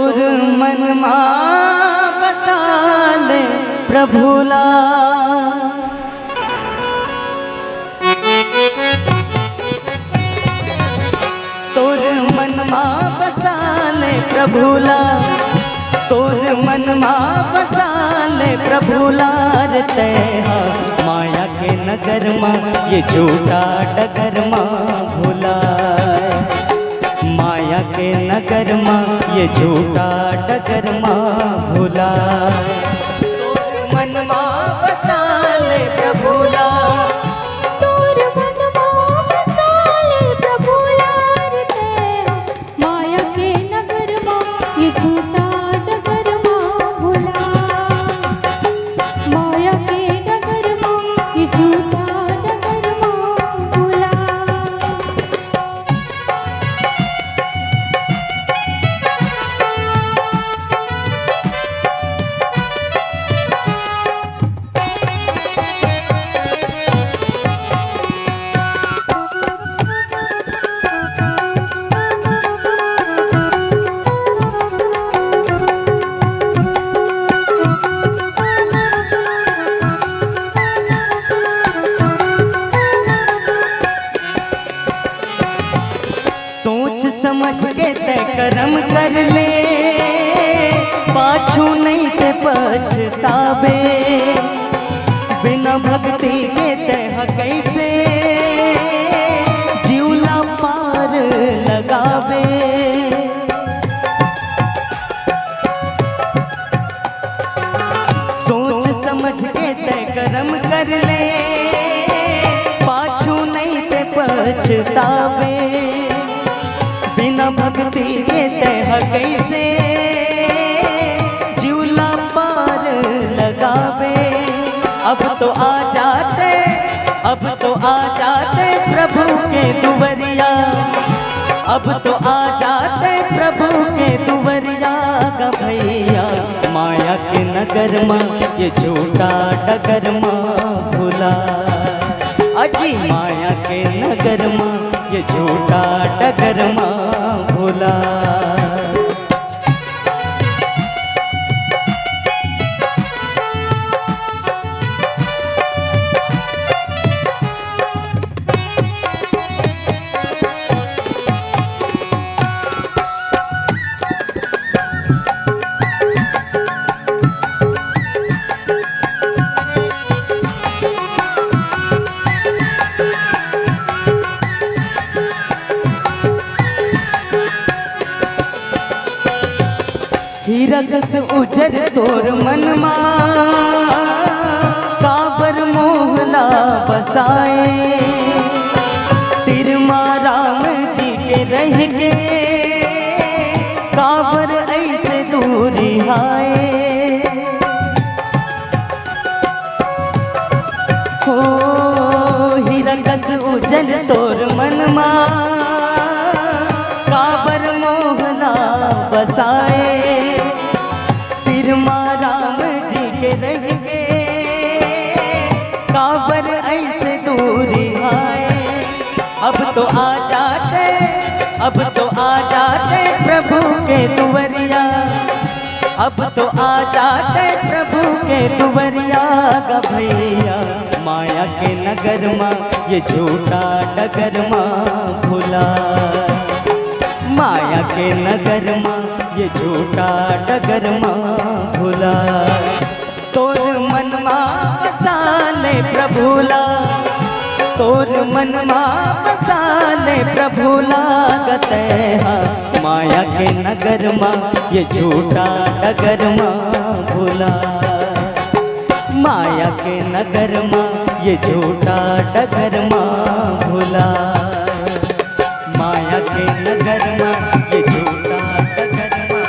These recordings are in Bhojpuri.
तोर मन मा बसाले प्रभुला। तोर मन मा बसाले प्रभुला, तोर मन मा बसाले प्रभुला रे माया के नगर मा ये झूठा डगर मा भूला। माया के नगर मा ये झूठा डगर मा भूला। तोर मन मा बसाले प्रभुला, तोर मन मा बसाले प्रभुला रे माया के नगर मा ये झूठा डगर मा भूला। माया के नगर मा ये झूठा डगर मा भूला। सोच समझ के तय कर्म कर ले, पाछू नहीं ते पछतावे। बिना भक्ति के तय कैसे जीवला पार लगावे। सोच समझ के तय कर्म कर ले, पाछू नहीं ते पछतावे। बिना भक्ति के तह कैसे जीवला पार लगावे। अब तो आ जाते, अब तो आ जाते प्रभु के दुवरिया। अब तो आ जाते प्रभु के दुवरिया का भैया। माया के नगर माँ ये झूठा डगर माँ भूला। अजी माया के नगर माँ ये झूठा डगर माँ भूला। हीरकस उजर तोर मन मा, काबर मोहला बसाए। तिरमा राम जी के रह के, काबर ऐसे दूरी आए। हो हीरकस उजर तोर मन मा, काबर मोहला बसाए। राम जी के रह के, काबर ऐसे दूरी आए। अब तो आ जाते, अब तो आ जाते प्रभु के दुवरिया। अब तो आ जाते प्रभु के दुवरिया का भैया। माया के नगर माँ ये झूठा डगर माँ भूला। माया के नगर माँ ये झूठा डगर माँ भूला। तोर मन मा बसाले प्रभुला, तोर मन मा बसाले प्रभुला गते। माया के नगर माँ ये झूठा डगर माँ भूला। माया के नगर माँ ये झूठा डगर माँ भूला। माया के नगर माँ ये झूठा डगर माँ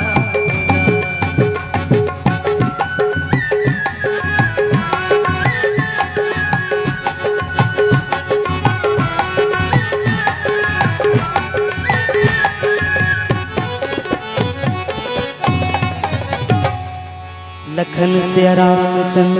लखन से रामचंद्र